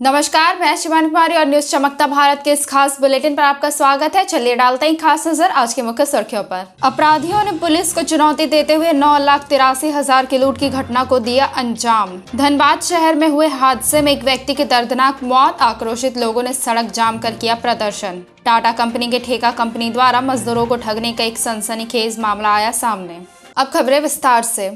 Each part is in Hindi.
नमस्कार, मैं शिवानी कुमारी और न्यूज चमकता भारत के इस खास बुलेटिन पर आपका स्वागत है। चलिए डालते हैं खास नजर आज के मुख्य सुर्खियों पर। अपराधियों ने पुलिस को चुनौती देते हुए 9,83,000 की लूट की घटना को दिया अंजाम। धनबाद शहर में हुए हादसे में एक व्यक्ति की दर्दनाक मौत, आक्रोशित लोगों ने सड़क जाम कर किया प्रदर्शन। टाटा कंपनी के ठेका कंपनी द्वारा मजदूरों को ठगने का एक सनसनीखेज मामला आया सामने। अब खबरें विस्तार से।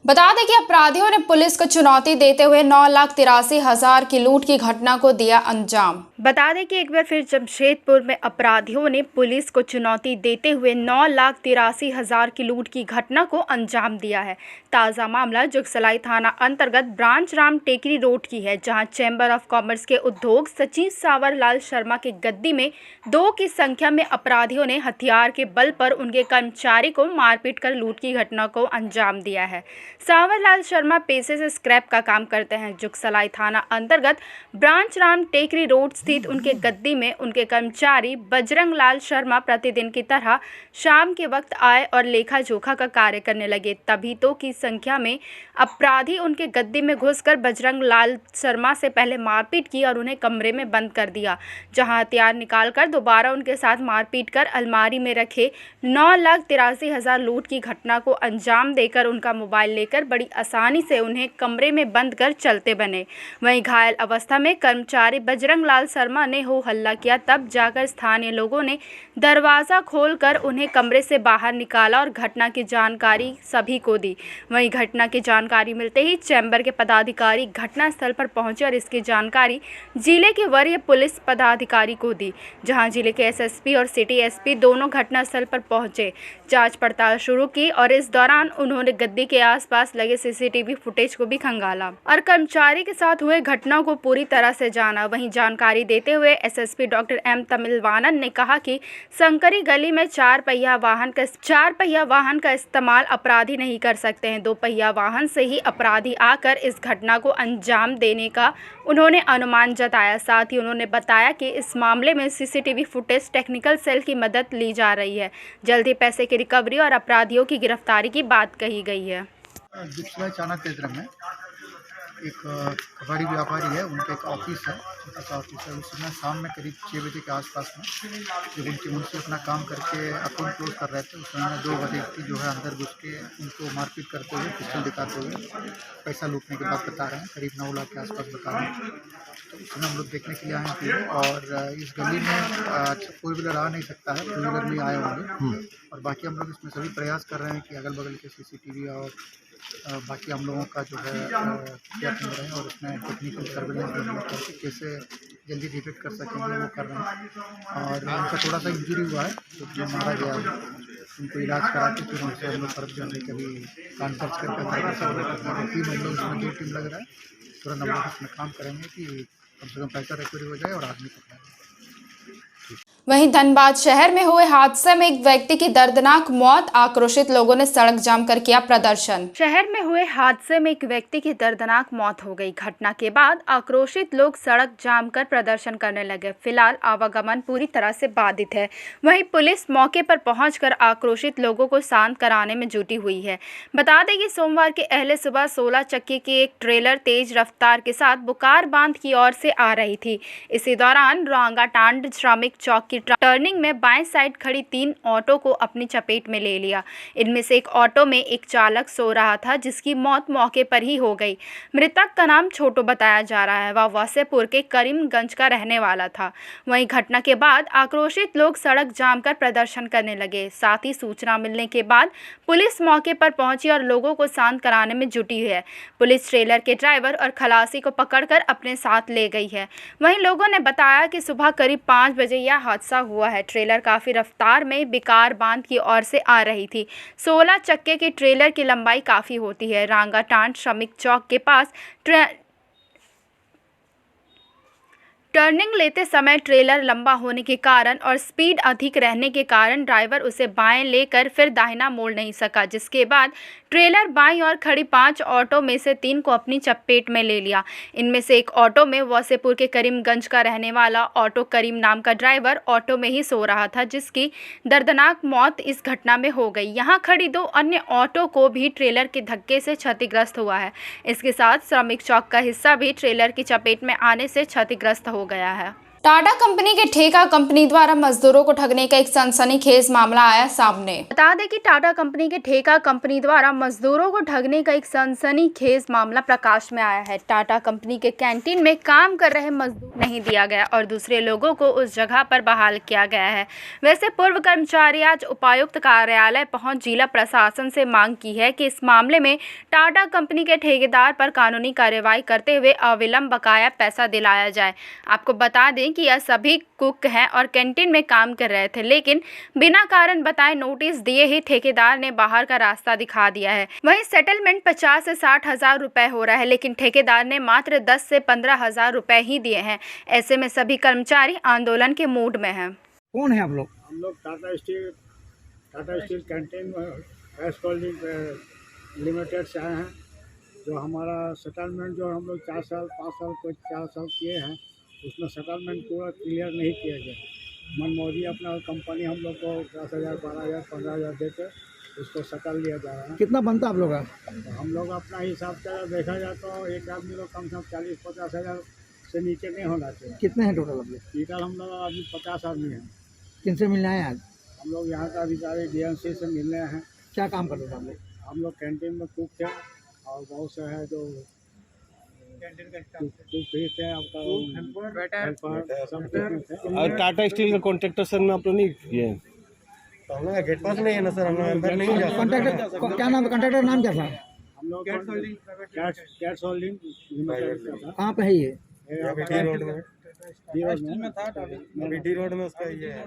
बता दें कि अपराधियों ने पुलिस को चुनौती देते हुए 9,83,000 की लूट की घटना को दिया अंजाम। बता दें कि एक बार फिर जमशेदपुर में अपराधियों ने पुलिस को चुनौती देते हुए 9,83,000 की लूट की घटना को अंजाम दिया है। ताज़ा मामला जुगसलाई थाना अंतर्गत ब्रांच राम टेकरी रोड की है, जहां चैम्बर ऑफ कॉमर्स के उद्योग सचिव सावर लाल शर्मा के गद्दी में 2 की संख्या में अपराधियों ने हथियार के बल पर उनके कर्मचारी को मारपीट कर लूट की घटना को अंजाम दिया है। सावर लाल शर्मा पेशे से स्क्रैप का काम करते हैं। जुगसलाई थाना अंतर्गत ब्रांच राम टेकरी रोड स्थित उनके गद्दी में उनके कर्मचारी बजरंग लाल शर्मा प्रतिदिन की तरह शाम के वक्त आए और लेखा जोखा का कार्य करने लगे। तभी 2 की संख्या में अपराधी उनके गद्दी में घुसकर बजरंग लाल शर्मा से पहले मारपीट की और उन्हें कमरे में बंद कर दिया, जहां हथियार निकालकर दोबारा उनके साथ मारपीट कर अलमारी में रखे 9,83,000 लूट की घटना को अंजाम देकर उनका मोबाइल लेकर बड़ी आसानी से उन्हें कमरे में बंद कर चलते बने। वहीं घायल अवस्था में कर्मचारी बजरंग लाल शर्मा ने हो हल्ला किया, तब जाकर स्थानीय लोगों ने दरवाज़ा खोलकर उन्हें कमरे से बाहर निकाला और घटना की जानकारी सभी को दी। वहीं घटना की जानकारी मिलते ही चैम्बर के पदाधिकारी घटनास्थल पर पहुंचे और इसकी जानकारी जिले के वरीय पुलिस पदाधिकारी को दी, जहां जिले के एसएसपी और सिटी एसपी दोनों घटनास्थल पर पहुंचे, जांच पड़ताल शुरू की और इस दौरान उन्होंने गद्दी के आसपास लगे सीसीटीवी फुटेज को भी खंगाला और कर्मचारी के साथ हुए घटना को पूरी तरह से जाना। वहीं जानकारी देते हुए एसएसपी डॉक्टर एम तमिलवानन ने कहा कि संकरी गली में 4 पहिया वाहन का इस्तेमाल अपराधी नहीं कर सकते हैं। 2 पहिया वाहन से ही अपराधी आकर इस घटना को अंजाम देने का उन्होंने अनुमान जताया। साथ ही उन्होंने बताया कि इस मामले में सीसीटीवी फुटेज टेक्निकल सेल की मदद ली जा रही है। जल्द ही पैसे की रिकवरी और अपराधियों की गिरफ्तारी की बात कही गई है। जुगसलाई थाना केंद्र में एक कबाड़ी व्यापारी है, उनका एक ऑफिस है, छोटा सा ऑफिस है। उसमें शाम में करीब 6 बजे के आसपास में जब उनकी मुंशी अपना काम करके अकाउंट क्लोज कर रहे थे, उस समय 2 व्यक्ति जो है अंदर घुस के उनको मारपीट करते हुए, पिस्टल दिखाते हुए पैसा लूटने की बात बता रहे हैं। करीब 9 लाख के आसपास बता रहे हैं। तो उसमें हम लोग देखने के लिए आए थे और इस गली में फोर व्हीलर आ नहीं सकता है, 2 व्हीलर में आए होंगे। और बाकी हम लोग इसमें सभी प्रयास कर रहे हैं कि अगल बगल के सीसीटीवी और बाकी हम लोगों का जो है क्या कर रहे हैं और उसमें टेक्निकल सर्वेलेंस डेवलप करके कैसे जल्दी डिटेक्ट कर सकेंगे वो कर रहे हैं। और उनका थोड़ा सा इंजरी हुआ है, तो जो मारा गया है उनको इलाज करा के फिर उनसे हम लोग फर्क करने कभी कांटेक्ट करके 3 महीने उसमें 2 टीम लग रहा है। तुरंत हम लोग इसमें काम करेंगे कि कम से कम पैसा रिकवरी हो जाए और आदमी पकड़ा जाए। वहीं धनबाद शहर में हुए हादसे में एक व्यक्ति की दर्दनाक मौत, आक्रोशित लोगों ने सड़क जाम कर किया प्रदर्शन। शहर में हुए हादसे में एक व्यक्ति की दर्दनाक मौत हो गई। घटना के बाद आक्रोशित लोग सड़क जाम कर प्रदर्शन करने लगे। फिलहाल आवागमन पूरी तरह से बाधित है। वहीं पुलिस मौके पर पहुंचकर आक्रोशित लोगों को शांत कराने में जुटी हुई है। बता दें कि सोमवार के अहले सुबह 16 चक्के की एक ट्रेलर तेज रफ्तार के साथ बुकार बांध की ओर से आ रही थी। इसी दौरान रांगाटांड श्रमिक चौक की टर्निंग में बाएं साइड खड़ी 3 ऑटो को अपनी चपेट में ले लिया। इनमें से एक ऑटो में एक चालक सो रहा था, जिसकी मौत मौके पर ही हो गई। मृतक का नाम छोटू बताया जा रहा है। वह वासेपुर के करीमगंज का रहने वाला था। वहीं घटना के बाद आक्रोशित लोग सड़क जाम कर प्रदर्शन करने लगे। साथ ही सूचना मिलने के बाद पुलिस मौके पर पहुंची और लोगों को शांत कराने में जुटी है। पुलिस ट्रेलर के ड्राइवर और खलासी को पकड़कर अपने साथ ले गई है। वहीं लोगों ने बताया कि सुबह करीब 5 बजे यह हादसा हुआ है। ट्रेलर काफी रफ्तार में बिकार बांध की ओर से आ रही थी। 16 चक्के के ट्रेलर की लंबाई काफी होती है। रांगाटांड श्रमिक चौक के पास टर्निंग लेते समय ट्रेलर लंबा होने के कारण और स्पीड अधिक रहने के कारण ड्राइवर उसे बाएं लेकर फिर दाहिना मोड़ नहीं सका, जिसके बाद ट्रेलर बाईं ओर खड़ी 5 ऑटो में से 3 को अपनी चपेट में ले लिया। इनमें से एक ऑटो में वसेपुर के करीमगंज का रहने वाला ऑटो करीम नाम का ड्राइवर ऑटो में ही सो रहा था, जिसकी दर्दनाक मौत इस घटना में हो गई। यहाँ खड़ी 2 अन्य ऑटो को भी ट्रेलर के धक्के से क्षतिग्रस्त हुआ है। इसके साथ श्रमिक चौक का हिस्सा भी ट्रेलर की चपेट में आने से क्षतिग्रस्त हो गया है। टाटा कंपनी के ठेका कंपनी द्वारा मजदूरों को ठगने का एक सनसनीखेज मामला आया सामने। बता दें कि टाटा कंपनी के ठेका कंपनी द्वारा मजदूरों को ठगने का एक सनसनीखेज मामला प्रकाश में आया है। टाटा कंपनी के कैंटीन में काम कर रहे मजदूर नहीं दिया गया और दूसरे लोगों को उस जगह पर बहाल किया गया है। वैसे पूर्व कर्मचारी आज उपायुक्त कार्यालय पहुंच जिला प्रशासन से मांग की है कि इस मामले में टाटा कंपनी के ठेकेदार पर कानूनी कार्रवाई करते हुए अविलंब बकाया पैसा दिलाया जाए। आपको बता दें कि यह सभी कुक हैं और कैंटीन में काम कर रहे थे, लेकिन बिना कारण बताए नोटिस दिए ही ठेकेदार ने बाहर का रास्ता दिखा दिया है। वहीं सेटलमेंट 50 से 60 हज़ार रुपए हो रहा है, लेकिन ठेकेदार ने मात्र 10 से 15 हज़ार रुपए ही दिए हैं। ऐसे में सभी कर्मचारी आंदोलन के मूड में हैं। कौन है आप लोग? हम लोग Tata steel canteen gas holding limited से आए हैं। जो हमारा सेटलमेंट जो हम लोग 4 साल 5 साल कुछ 4 साल किए हैं, उसमें सेटलमेंट पूरा क्लियर नहीं किया गया। मनमौजी अपना कंपनी हम लोग को 10,000 12,000 15,000 देकर उसको सेटल लिया जा रहा है। कितना बनता आप लोग का? तो हम लोग अपना हिसाब से अगर देखा जाए तो एक आदमी लोग कम से कम 40-50 हज़ार से नीचे नहीं होना चाहिए। कितने हैं टोटल आप लोग? टोटल हम लोग अभी 50 आदमी हैं। किनसे मिलना है आज? हम लोग यहाँ का अधिकारी DMC से मिलने हैं। क्या काम करते थे आप लोग? हम लोग कैंटीन में कुक थे और बहुत से है जो कुक भी थे, आपका हेल्पर सब थे। और टाटा स्टील के कॉन्ट्रैक्टर सर में आप लोग नहीं किए हैं? तो हम लोग गेट पास नहीं है ना सर, हम लोग अंदर नहीं जा सकते। कॉन्ट्रैक्टर क्या नाम? कॉन्ट्रैक्टर नाम क्या था? हम लोग कैट्स होल्डिंग लिमिटेड का था। कहाँ पे है ये? अभी डी रोड में अभी डी रोड में उसका ये है।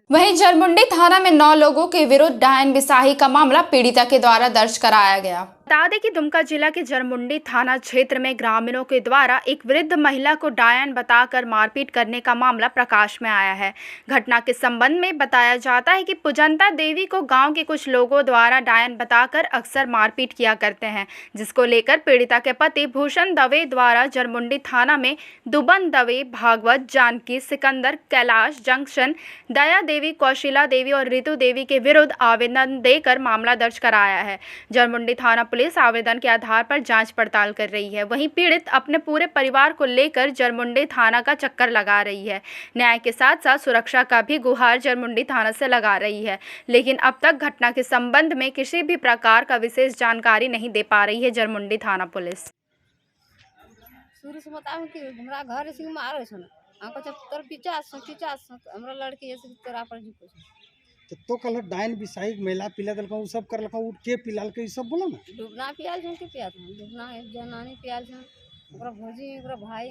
वहीं जरमुंडी थाना में 9 लोगों के विरुद्ध डायन बिसाही का मामला पीड़िता के द्वारा दर्ज कराया गया। बता दें कि दुमका जिला के जरमुंडी थाना क्षेत्र में ग्रामीणों के द्वारा एक वृद्ध महिला को डायन बताकर मारपीट करने का मामला प्रकाश में आया है। घटना के संबंध में बताया जाता है कि पुजंता देवी को गांव के कुछ लोगों द्वारा डायन बताकर अक्सर मारपीट किया करते हैं, जिसको लेकर पीड़िता के पति भूषण दवे द्वारा जरमुंडी थाना में दुबन दवे, भागवत, जानकी, सिकंदर, कैलाश, जंक्शन, दया देवी, कौशिला देवी और रितु देवी के विरुद्ध आवेदन देकर मामला दर्ज कराया है। जरमुंडी थाना पुलिस आवेदन के आधार पर जांच पड़ताल कर रही है। वहीं पीड़ित अपने पूरे परिवार को लेकर जरमुंडी थाना का चक्कर लगा रही है। न्याय के साथ साथ सुरक्षा का भी गुहार जरमुंडी थाना से लगा रही है, लेकिन अब तक घटना के संबंध में किसी भी प्रकार का विशेष जानकारी नहीं दे पा रही है जरमुंडी थाना पुलिस। शुरू से बताओ कि हमरा घर से मारे छ न हमको जब तोर 50 हमरा लड़की ऐसे तोरा पर झुको तो कल डायन बिसाही मेला पिला दल का सब कर लका उठ के पिलाल के सब बोला ना। डूबना पियाल छ के पियात डूबना एक जनानी पियाल छ, ओकरा भौजी ओकरा भाई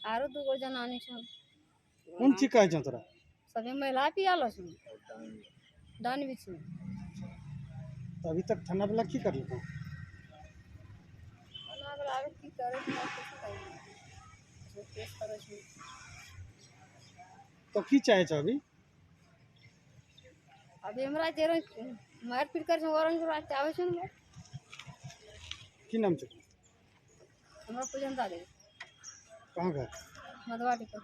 आरो 2 जनानी छ। कौन चीज कहे छ तोरा? सबे महिला पियाल छ डायन बिछ। तो अभी तक थाना वाला की कर लका? थाना वाला आगे की करे जो केस करे छ। तो की चाहे छ अभी? अभी हमरा जेरो मारपीट कर छ औरन के बात आवे छ न। की नाम छ? हमरा पुजंता दे। कहां का? मधवाटी का।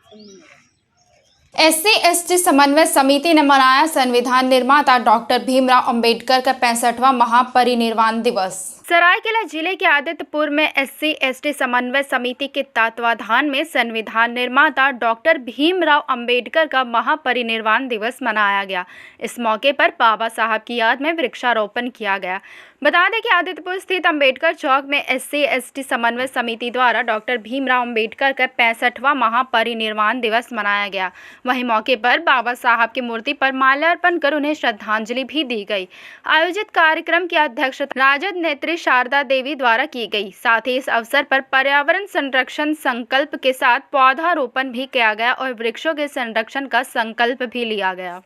SC/ST समन्वय समिति ने मनाया संविधान निर्माता डॉक्टर भीमराव अंबेडकर का 65वां महापरिनिर्वाण दिवस। सरायकेला जिले के आदित्यपुर में SC/ST समन्वय समिति के तत्वाधान में संविधान निर्माता डॉक्टर भीमराव अंबेडकर का महापरिनिर्वाण दिवस मनाया गया। इस मौके पर बाबा साहब की याद में वृक्षारोपण किया गया। बता दें कि आदित्यपुर स्थित अंबेडकर चौक में SC/ST समन्वय समिति द्वारा डॉक्टर भीमराव अंबेडकर का 65वां महापरिनिर्वाण दिवस मनाया गया। वहीं मौके पर बाबा साहब की मूर्ति पर माल्यार्पण कर उन्हें श्रद्धांजलि भी दी गई। आयोजित कार्यक्रम की अध्यक्षता राजद नेत्री शारदा देवी द्वारा की गई। साथ ही इस अवसर पर पर्यावरण संरक्षण संकल्प के साथ पौधारोपण भी किया गया और वृक्षों के संरक्षण का संकल्प भी लिया गया।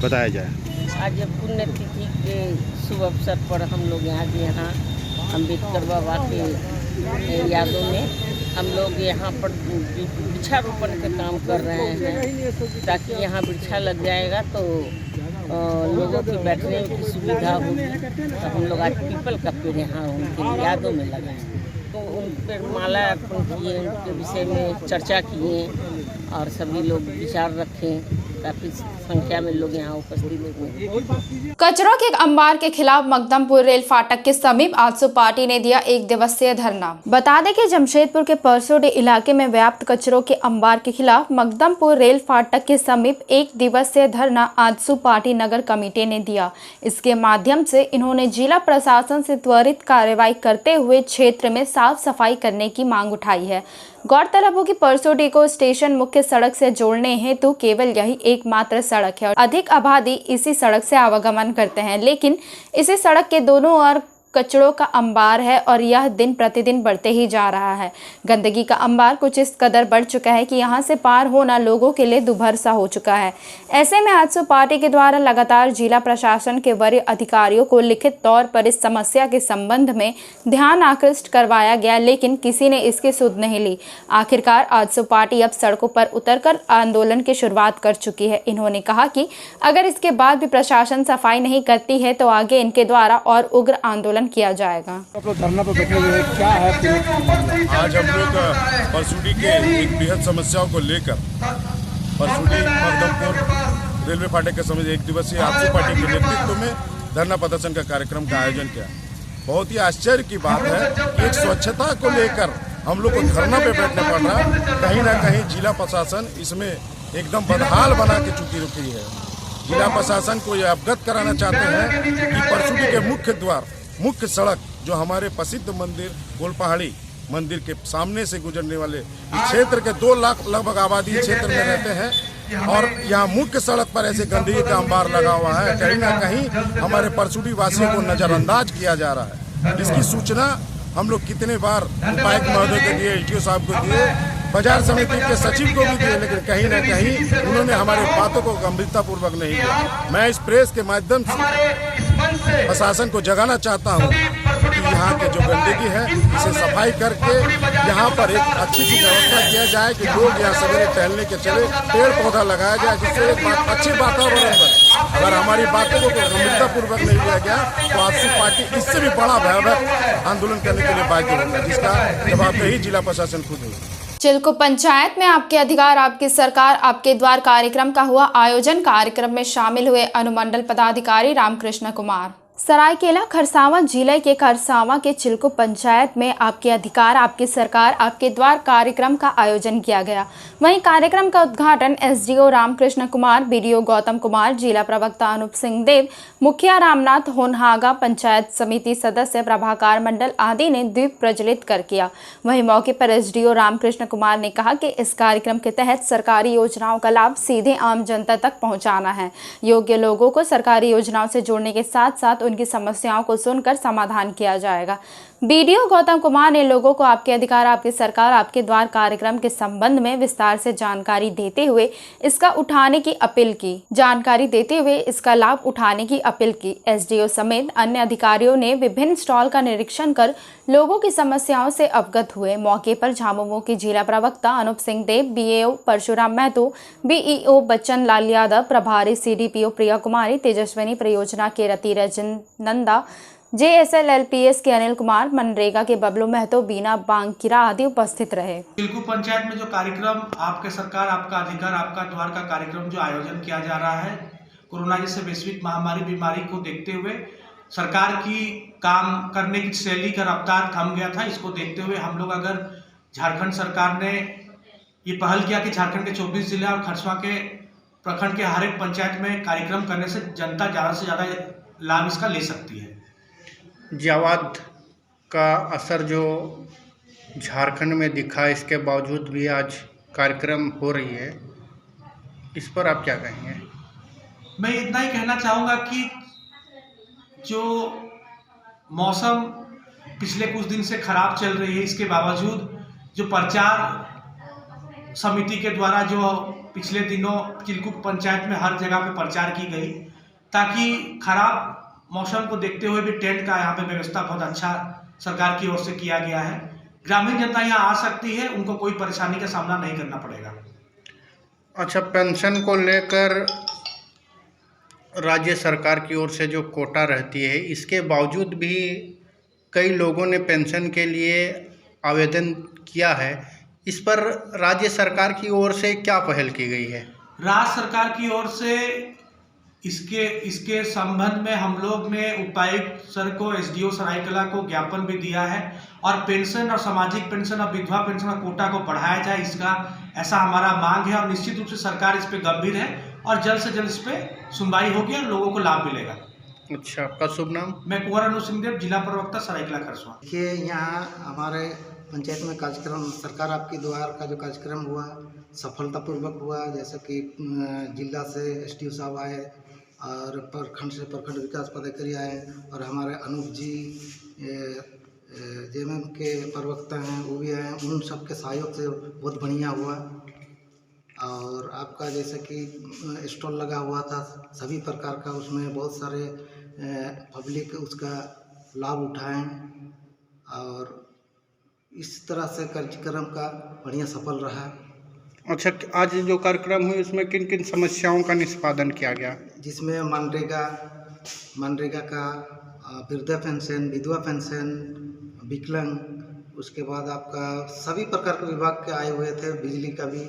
बताया जाए। आज पुण्यतिथि के शुभ अवसर पर हम लोग यहाँ अम्बेडकर बाबा के यादों में हम लोग यहाँ पर वृक्षारोपण का काम कर रहे हैं, ताकि यहाँ वृक्षा लग जाएगा तो लोगों की बैठने की सुविधा होगी। तो हम लोग आज पीपल का पेड़ यहाँ उनके यादों में लगाए, तो उन पर माला अर्पण किए, उनके विषय में चर्चा किए और सभी लोग विचार रखें। काफ़ी संख्या में लोग यहाँ उपस्थित हुए। कचरों के अंबार के खिलाफ मकदमपुर रेल फाटक के समीप आजसू पार्टी ने दिया 1 दिवसीय धरना। बता दें कि जमशेदपुर के परसोडी इलाके में व्याप्त कचरों के अंबार के खिलाफ मकदमपुर रेल फाटक के समीप 1 दिवसीय धरना आजसू पार्टी नगर कमेटी ने दिया। इसके माध्यम से इन्होंने जिला प्रशासन से त्वरित कार्रवाई करते हुए क्षेत्र में साफ सफाई करने की मांग उठाई है। गौरतलब हो कि परसोडी को स्टेशन मुख्य सड़क से जोड़ने हेतु केवल यही एकमात्र सड़क है और अधिक आबादी इसी सड़क से आवागमन करते हैं, लेकिन इसी सड़क के दोनों ओर कचड़ों का अंबार है और यह दिन प्रतिदिन बढ़ते ही जा रहा है। गंदगी का अंबार कुछ इस कदर बढ़ चुका है कि यहां से पार होना लोगों के लिए दुभर सा हो चुका है। ऐसे में आजसू पार्टी के द्वारा लगातार जिला प्रशासन के वरीय अधिकारियों को लिखित तौर पर इस समस्या के संबंध में ध्यान आकृष्ट करवाया गया, लेकिन किसी ने इसकी सुध नहीं ली। आखिरकार आजसू पार्टी अब सड़कों पर उतरकर आंदोलन की शुरुआत कर चुकी है। इन्होंने कहा कि अगर इसके बाद भी प्रशासन सफाई नहीं करती है तो आगे इनके द्वारा और उग्र आंदोलन किया जाएगा। आप लोग धरना पर बैठे हुए हैं, क्या है? आज हम लोग परसोडी के एक बेहद समस्याओं को लेकर परसोडी मकदमपुर रेलवे फाटक के समीप 1 दिवसीय आजसू पार्टी के नेतृत्व में धरना प्रदर्शन का कार्यक्रम का आयोजन किया। बहुत ही आश्चर्य की बात है कि एक स्वच्छता को लेकर हम लोग को धरना पे बैठना पड़ रहा है। कहीं ना कहीं जिला प्रशासन इसमें एकदम बदहाल बना के चुकी रुकी है। जिला प्रशासन को यह अवगत कराना चाहते हैं कि परसोडी के मुख्य द्वार, मुख्य सड़क जो हमारे प्रसिद्ध मंदिर गोलपहाड़ी मंदिर के सामने से गुजरने वाले इस क्षेत्र के 2 लाख लगभग आबादी क्षेत्र में रहते हैं और यहाँ मुख्य सड़क पर ऐसे गंदगी का अंबार लगा हुआ है। कहीं ना कहीं हमारे परसोडी वासियों को नज़रअंदाज किया जा रहा है। इसकी सूचना हम लोग कितने बार उपायुक्त महोदय को दिए, एसडीओ साहब को दिए, बाजार समिति के सचिव को भी दिए, लेकिन कहीं ना कहीं उन्होंने हमारे बातों को गंभीरतापूर्वक नहीं लिया। मैं इस प्रेस के माध्यम से प्रशासन को जगाना चाहता हूं कि यहाँ के जो गंदगी है इसे सफाई करके यहाँ पर एक अच्छी सी व्यवस्था किया जाए कि लोग यहाँ सवेरे टहलने के चले, पेड़ पौधा लगाया जाए, जिससे एक अच्छे वातावरण बने। अगर हमारी बातों को गंभीरतापूर्वक नहीं लिया गया तो आजसू पार्टी इससे भी बड़ा भयावह आंदोलन करने के लिए बाध्य होगा, जिसका जवाबदेही जिला प्रशासन खुद होगी। चिल्को पंचायत में आपके अधिकार आपकी सरकार आपके द्वार कार्यक्रम का हुआ आयोजन। कार्यक्रम में शामिल हुए अनुमंडल पदाधिकारी रामकृष्ण कुमार। सरायकेला खरसावां जिले के खरसावां के चिल्को पंचायत में आपके अधिकार आपकी सरकार आपके द्वार कार्यक्रम का आयोजन किया गया। वहीं कार्यक्रम का उद्घाटन एसडीओ रामकृष्ण कुमार, बीडीओ गौतम कुमार, जिला प्रवक्ता अनूप सिंह देव, मुखिया रामनाथ होनहागा, पंचायत समिति सदस्य प्रभाकर मंडल आदि ने दीप प्रज्वलित कर किया। वहीं मौके पर एसडीओ रामकृष्ण कुमार ने कहा कि इस कार्यक्रम के तहत सरकारी योजनाओं का लाभ सीधे आम जनता तक पहुँचाना है। योग्य लोगों को सरकारी योजनाओं से जोड़ने के साथ साथ उनकी समस्याओं को सुनकर समाधान किया जाएगा। बीडीओ गौतम कुमार ने लोगों को आपके अधिकार आपकी सरकार आपके द्वार कार्यक्रम के संबंध में विस्तार से जानकारी देते हुए इसका लाभ उठाने की अपील की। एसडीओ समेत अन्य अधिकारियों ने विभिन्न स्टॉल का निरीक्षण कर लोगों की समस्याओं से अवगत हुए। मौके पर झामुमो की जिला प्रवक्ता अनूप सिंह देव, बीएओ परशुराम महतो, बीईओ बच्चन लाल यादव, प्रभारी सीडीपीओ प्रिया कुमारी, तेजस्विनी परियोजना के रति रजन नंदा, JSLLPS के अनिल कुमार, मनरेगा के बबलू महतो, बीना बांकिरा आदि उपस्थित रहे। चिल्को पंचायत में जो कार्यक्रम आपके सरकार आपका अधिकार आपका द्वार का कार्यक्रम जो आयोजन किया जा रहा है, कोरोना जैसे वैश्विक महामारी बीमारी को देखते हुए सरकार की काम करने की शैली का रफ्तार थम गया था। इसको देखते हुए हम लोग अगर झारखंड सरकार ने ये पहल किया कि झारखंड के 24 जिला और खरसवा के प्रखंड के हर एक पंचायत में कार्यक्रम करने से जनता ज़्यादा से ज़्यादा लाभ इसका ले सकती है। जावाद का असर जो झारखंड में दिखा, इसके बावजूद भी आज कार्यक्रम हो रही है, इस पर आप क्या कहेंगे? मैं इतना ही कहना चाहूँगा कि जो मौसम पिछले कुछ दिन से खराब चल रही है, इसके बावजूद जो प्रचार समिति के द्वारा जो पिछले दिनों चिल्को पंचायत में हर जगह पे प्रचार की गई, ताकि खराब मौसम को देखते हुए भी टेंट का यहाँ पे व्यवस्था बहुत अच्छा सरकार की ओर से किया गया है। ग्रामीण जनता यहाँ आ सकती है, उनको कोई परेशानी का सामना नहीं करना पड़ेगा। अच्छा, पेंशन को लेकर राज्य सरकार की ओर से जो कोटा रहती है, इसके बावजूद भी कई लोगों ने पेंशन के लिए आवेदन किया है। इस पर राज्य सरकार की ओर से क्या पहल की गई है? राज्य सरकार की ओर से इसके संबंध में हम लोग ने उपायुक्त सर को, एसडीओ सरायकला को ज्ञापन भी दिया है और पेंशन और सामाजिक पेंशन और विधवा पेंशन का कोटा को बढ़ाया जाए, इसका ऐसा हमारा मांग है। और निश्चित रूप से सरकार इस पे गंभीर है और जल्द से जल्द इस पे सुनवाई होगी और लोगों को लाभ मिलेगा। अच्छा, आपका शुभ नाम? मैं कुंवर अनु सिंहदेव, जिला प्रवक्ता सरायकला खरसवां। देखिए, यहाँ हमारे पंचायत में कार्यक्रम सरकार आपके द्वार का जो कार्यक्रम हुआ सफलतापूर्वक हुआ। जैसे कि जिला से एसडीओ साहब आए और प्रखंड से प्रखंड विकास पदाधिकारी आए और हमारे अनूप जी जेएमएम के प्रवक्ता हैं वो भी आए। उन सब के सहयोग से बहुत बढ़िया हुआ। और आपका जैसे कि स्टॉल लगा हुआ था सभी प्रकार का, उसमें बहुत सारे पब्लिक उसका लाभ उठाएं और इस तरह से कार्यक्रम का बढ़िया सफल रहा। अच्छा, आज जो कार्यक्रम हुई उसमें किन किन समस्याओं का निष्पादन किया गया? जिसमें मनरेगा का वृद्धा पेंशन, विधवा पेंशन, विकलांग, उसके बाद आपका सभी प्रकार के विभाग के आए हुए थे, बिजली का भी,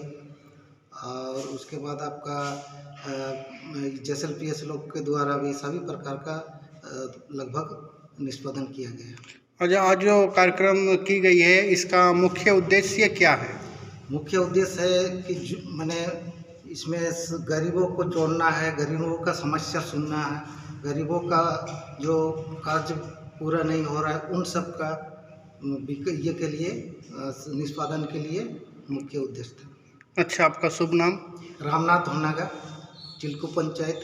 और उसके बाद आपका JSLPS लोग के द्वारा भी सभी प्रकार का लगभग निष्पादन किया गया। अच्छा, आज जो कार्यक्रम की गई है इसका मुख्य उद्देश्य क्या है? मुख्य उद्देश्य है कि मैंने इसमें गरीबों को जोड़ना है, गरीबों का समस्या सुनना है, गरीबों का जो कार्य पूरा नहीं हो रहा है उन सब का ये के लिए निष्पादन के लिए मुख्य उद्देश्य था। अच्छा, आपका शुभ नाम? रामनाथ होनागा, चिल्कू पंचायत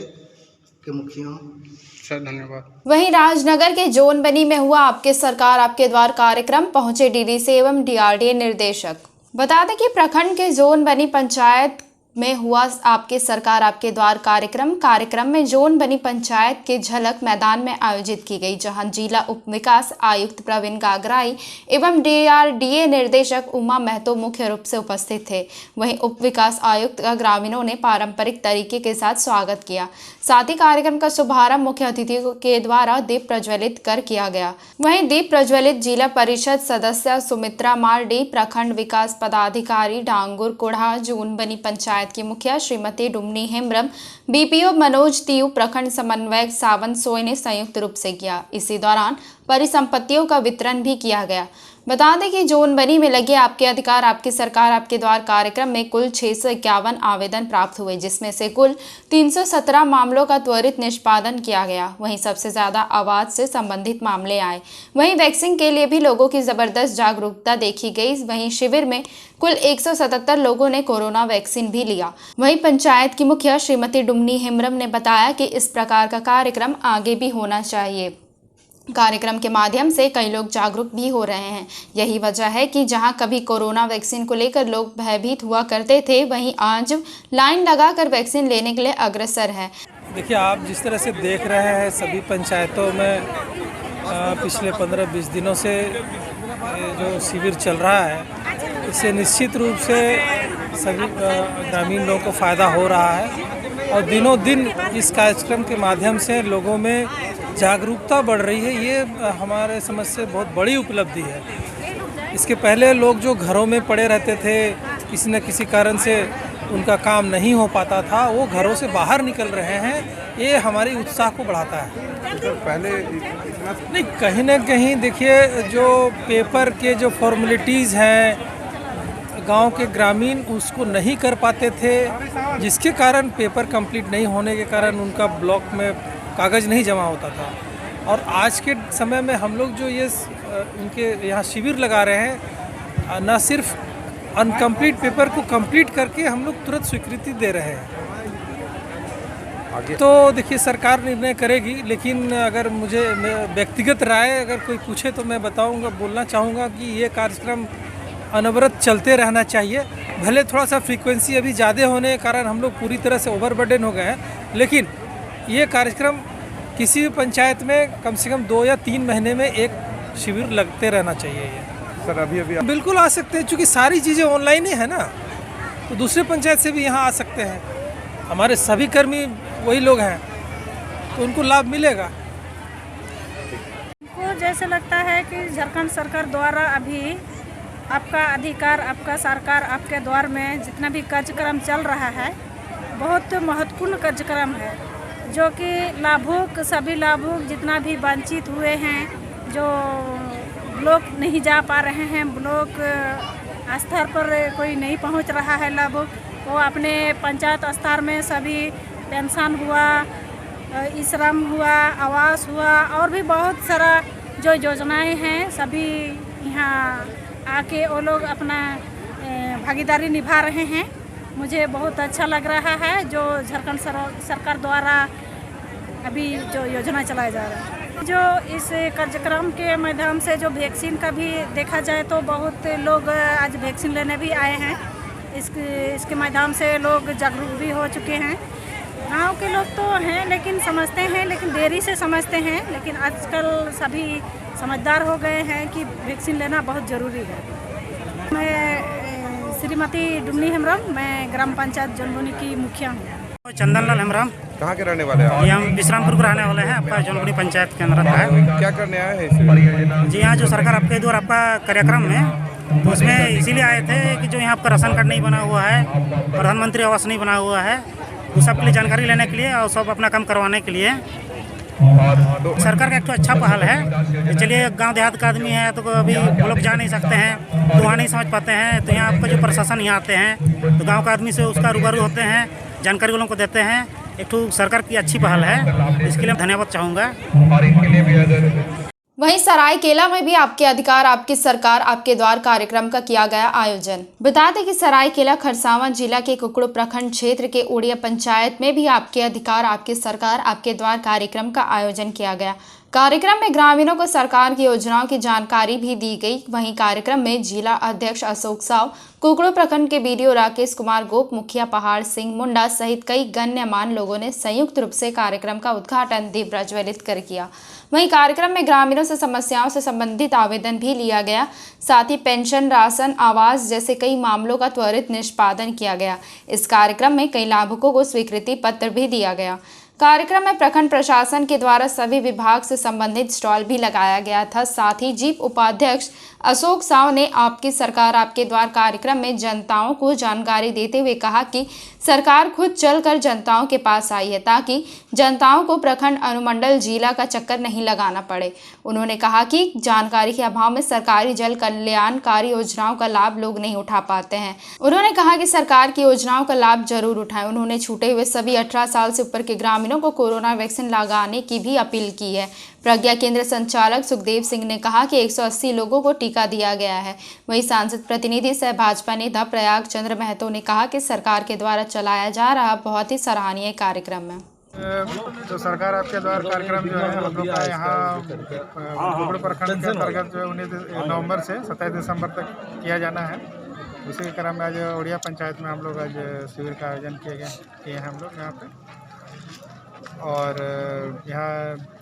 के मुखिया हूँ। सर, धन्यवाद। वहीं राजनगर के जोन बनी में हुआ आपके सरकार आपके द्वार कार्यक्रम पहुंचे डीडीसी एवं डीआरडीए निर्देशक। बता दें कि प्रखंड के जोन बनी पंचायत में हुआ आपके सरकार आपके द्वार कार्यक्रम में जोन बनी पंचायत के झलक मैदान में आयोजित की गई, जहां जिला उप विकास आयुक्त प्रवीण गागराई एवं डीआरडीए निर्देशक उमा महतो मुख्य रूप से उपस्थित थे। वहीं उप विकास आयुक्त का ग्रामीणों ने पारंपरिक तरीके के साथ स्वागत किया। साथ ही कार्यक्रम का शुभारंभ मुख्य अतिथियों के द्वारा दीप प्रज्वलित कर किया गया। वहीं दीप प्रज्वलित जिला परिषद सदस्य सुमित्रा मार्डी, प्रखंड विकास पदाधिकारी डांगुर कुढ़ा, जोन बनी पंचायत की मुखिया श्रीमती डुमनी हेम्ब्रम, बीपीओ मनोज तीयू, प्रखंड समन्वयक सावन सोय ने संयुक्त रूप से किया। इसी दौरान परिसंपत्तियों का वितरण भी किया गया। बता दें कि जोन बनी में लगे आपके अधिकार आपकी सरकार आपके द्वार कार्यक्रम में कुल 651 आवेदन प्राप्त हुए, जिसमें से कुल 317 मामलों का त्वरित निष्पादन किया गया। वहीं सबसे ज्यादा आवाज से संबंधित मामले आए। वहीं वैक्सीन के लिए भी लोगों की जबरदस्त जागरूकता देखी गई। वहीं शिविर में कुल 177 लोगों ने कोरोना वैक्सीन भी लिया। वहीं पंचायत की मुखिया श्रीमती डुमनी हेम्ब्रम ने बताया कि इस प्रकार का कार्यक्रम आगे भी होना चाहिए। कार्यक्रम के माध्यम से कई लोग जागरूक भी हो रहे हैं। यही वजह है कि जहां कभी कोरोना वैक्सीन को लेकर लोग भयभीत हुआ करते थे, वहीं आज लाइन लगाकर वैक्सीन लेने के लिए अग्रसर है। देखिए, आप जिस तरह से देख रहे हैं सभी पंचायतों में पिछले 15-20 दिनों से जो शिविर चल रहा है, इससे निश्चित रूप से सभी ग्रामीण लोगों को फ़ायदा हो रहा है और दिनों दिन इस कार्यक्रम के माध्यम से लोगों में जागरूकता बढ़ रही है। ये हमारे समझ से बहुत बड़ी उपलब्धि है। इसके पहले लोग जो घरों में पड़े रहते थे, किसी न किसी कारण से उनका काम नहीं हो पाता था, वो घरों से बाहर निकल रहे हैं। ये हमारी उत्साह को बढ़ाता है। तो पहले नहीं, कहीं ना कहीं देखिए, जो पेपर के जो फॉर्मेलिटीज़ हैं गांव के ग्रामीण उसको नहीं कर पाते थे, जिसके कारण पेपर कंप्लीट नहीं होने के कारण उनका ब्लॉक में कागज़ नहीं जमा होता था। और आज के समय में हम लोग जो ये उनके यहाँ शिविर लगा रहे हैं, न सिर्फ अनकम्प्लीट पेपर को कंप्लीट करके हम लोग तुरंत स्वीकृति दे रहे हैं। तो देखिए, सरकार निर्णय करेगी, लेकिन अगर मुझे व्यक्तिगत राय अगर कोई पूछे तो मैं बोलना चाहूँगा कि ये कार्यक्रम अनवरत चलते रहना चाहिए। भले थोड़ा सा फ्रीक्वेंसी अभी ज़्यादा होने के कारण हम लोग पूरी तरह से ओवरबर्डन हो गए हैं, लेकिन ये कार्यक्रम किसी भी पंचायत में कम से कम 2 या 3 महीने में एक शिविर लगते रहना चाहिए। ये सर अभी बिल्कुल आ सकते हैं, क्योंकि सारी चीज़ें ऑनलाइन ही है ना, तो दूसरे पंचायत से भी यहाँ आ सकते हैं। हमारे सभी कर्मी वही लोग हैं तो उनको लाभ मिलेगा। को जैसे लगता है कि झारखंड सरकार द्वारा अभी आपका अधिकार, आपका सरकार, आपके द्वार में जितना भी कार्यक्रम चल रहा है बहुत महत्वपूर्ण कार्यक्रम है, जो कि लाभुक, सभी लाभुक जितना भी वंचित हुए हैं, जो ब्लॉक नहीं जा पा रहे हैं, ब्लॉक स्तर पर कोई नहीं पहुंच रहा है लाभुक, वो अपने पंचायत स्तर में सभी पेंशन हुआ, ई श्रम हुआ, आवास हुआ और भी बहुत सारा जो योजनाएं हैं सभी यहाँ आके वो लोग अपना भागीदारी निभा रहे हैं। मुझे बहुत अच्छा लग रहा है जो झारखंड सरकार द्वारा अभी जो योजना चलाया जा रहा है। जो इस कार्यक्रम के माध्यम से जो वैक्सीन का भी देखा जाए तो बहुत लोग आज वैक्सीन लेने भी आए हैं। इसके माध्यम से लोग जागरूक भी हो चुके हैं। गांव के लोग तो हैं लेकिन समझते हैं, लेकिन देरी से समझते हैं, लेकिन आजकल सभी समझदार हो गए हैं कि वैक्सीन लेना बहुत ज़रूरी है। मैं श्रीमती डुमनी हेम्ब्रम, मैं ग्राम पंचायत जनबुनी की मुखिया हूँ। चंदनलाल हेम्ब्रम। कहाँ के रहने वाले हैं? ये हम विश्रामपुर के रहने वाले हैं। आपका जनबुनी पंचायत के अंदर आता है। क्या करने आए हैं? जी, यहाँ जो सरकार आपके द्वारा आपका कार्यक्रम है तो उसमें इसीलिए आए थे कि जो यहाँ आपका राशन कार्ड नहीं बना हुआ है, प्रधानमंत्री आवास नहीं बना हुआ है, वो सब के लिए जानकारी लेने के लिए और सब अपना काम करवाने के लिए सरकार का एक तो अच्छा पहल है। चलिए, गांव देहात का आदमी है तो अभी वो लोग जा नहीं सकते हैं, तो वहाँ नहीं समझ पाते हैं, तो यहाँ आपका जो प्रशासन यहाँ आते हैं तो गांव का आदमी से उसका रूबरू होते हैं, जानकारी वो लोगों को देते हैं। एक तो सरकार की अच्छी पहल है, इसके लिए धन्यवाद चाहूँगा। वहीं सरायकेला में भी आपके अधिकार आपकी सरकार आपके द्वार कार्यक्रम का किया गया आयोजन। बता दें कि सरायकेला खरसावां जिला के कुकड़ू प्रखंड क्षेत्र के उड़िया पंचायत में भी आपके अधिकार आपकी सरकार आपके द्वार कार्यक्रम का आयोजन किया गया। कार्यक्रम में ग्रामीणों को सरकार की योजनाओं की जानकारी भी दी गई। वहीं कार्यक्रम में जिला अध्यक्ष अशोक साव, कुकड़ू प्रखंड के बीडीओ राकेश कुमार गोप, मुखिया पहाड़ सिंह मुंडा सहित कई गण्यमान्य लोगों ने संयुक्त रूप से कार्यक्रम का उद्घाटन दीप प्रज्वलित कर किया। वहीं कार्यक्रम में ग्रामीणों से समस्याओं से संबंधित आवेदन भी लिया गया। साथ ही पेंशन, राशन, आवास जैसे कई मामलों का त्वरित निष्पादन किया गया। इस कार्यक्रम में कई लाभुकों को स्वीकृति पत्र भी दिया गया। कार्यक्रम में प्रखंड प्रशासन के द्वारा सभी विभाग से संबंधित स्टॉल भी लगाया गया था। साथ ही जीप उपाध्यक्ष अशोक साव ने आपकी सरकार आपके द्वार कार्यक्रम में जनताओं को जानकारी देते हुए कहा कि सरकार खुद चलकर जनताओं के पास आई है ताकि जनताओं को प्रखंड, अनुमंडल, जिला का चक्कर नहीं लगाना पड़े। उन्होंने कहा कि जानकारी के अभाव में सरकारी जल कल्याणकारी योजनाओं का लाभ लोग नहीं उठा पाते हैं। उन्होंने कहा कि सरकार की योजनाओं का लाभ जरूर उठाएं। उन्होंने छूटे हुए सभी 18 साल से ऊपर के ग्रामीणों को कोरोना वैक्सीन लगाने की भी अपील की है। प्रज्ञा केंद्र संचालक सुखदेव सिंह ने कहा कि 180 लोगों को टीका दिया गया है। वहीं सांसद प्रतिनिधि सह भाजपा नेता प्रयाग चंद्र महतो ने कहा कि सरकार के द्वारा चलाया जा रहा बहुत ही सराहनीय कार्यक्रम है। जो सरकार आपके द्वार कार्यक्रम जो है हम लोग का यहाँ कुकड़ू प्रखंड के अंतर्गत जो है 19 नवंबर से 27 दिसंबर तक किया जाना है। उसी क्रम में आज उड़िया पंचायत में हम लोग आज शिविर का आयोजन किए हैं हम लोग यहाँ पे। और यहाँ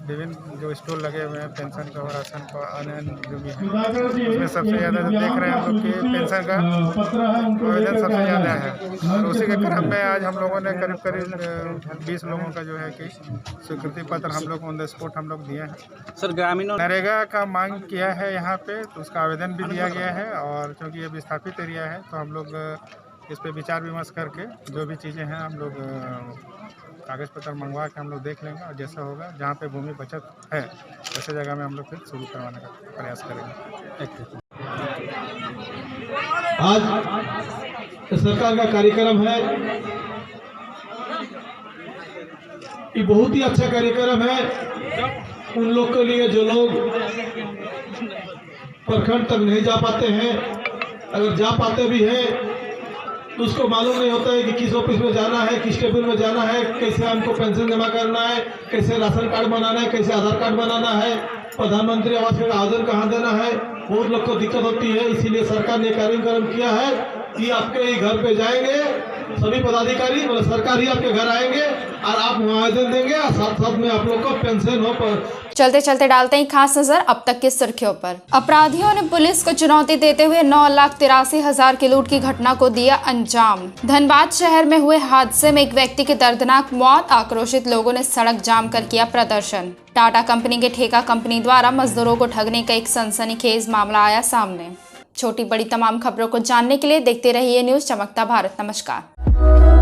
विभिन्न जो स्टॉल लगे हुए हैं पेंशन का और राशन का, अन्य जो भी है उसमें सबसे ज़्यादा देख रहे हैं हम लोग कि पेंशन का आवेदन सबसे ज़्यादा है। और उसी के क्रम में आज हम लोगों ने करीब 20 लोगों का जो है कि स्वीकृति पत्र हम लोग ऑन द स्पॉट हम लोग दिए हैं। सर, ग्रामीणों नरेगा का मांग किया है यहाँ पे, तो उसका आवेदन भी दिया गया है। और क्योंकि ये विस्थापित एरिया है तो हम लोग इस पर विचार विमर्श करके जो भी चीज़ें हैं हम लोग कागज़ पत्र मंगवा के हम लोग देख लेंगे और जैसा होगा जहाँ पे भूमि बचत है वैसे जगह में हम लोग फिर शुरू करवाने का प्रयास करेंगे। आज सरकार का कार्यक्रम है, ये बहुत ही अच्छा कार्यक्रम है उन लोग के लिए जो लोग प्रखंड तक नहीं जा पाते हैं। अगर जा पाते भी हैं तो उसको मालूम नहीं होता है कि किस ऑफिस में जाना है, किस टेबल में जाना है, कैसे हमको पेंशन जमा करना है, कैसे राशन कार्ड बनाना है, कैसे आधार कार्ड बनाना है, प्रधानमंत्री आवास का आवेदन कहाँ देना है। बहुत लोग को दिक्कत होती है, इसीलिए सरकार ने कार्यक्रम किया है कि आपके ही घर पे जाएंगे सभी पदाधिकारी, मतलब सरकार ही आपके घर आएंगे और आप मुआवजा देंगे और साथ साथ में आप लोग को पेंशन हो पर। चलते चलते डालते हैं खास नजर अब तक की सुर्खियों पर। अपराधियों ने पुलिस को चुनौती देते हुए 9,83,000 की लूट की घटना को दिया अंजाम। धनबाद शहर में हुए हादसे में एक व्यक्ति की दर्दनाक मौत, आक्रोशित लोगों ने सड़क जाम कर किया प्रदर्शन। टाटा कंपनी के ठेका कंपनी द्वारा मजदूरों को ठगने का एक सनसनीखेज मामला आया सामने। छोटी बड़ी तमाम खबरों को जानने के लिए देखते रहिए न्यूज चमकता भारत। नमस्कार।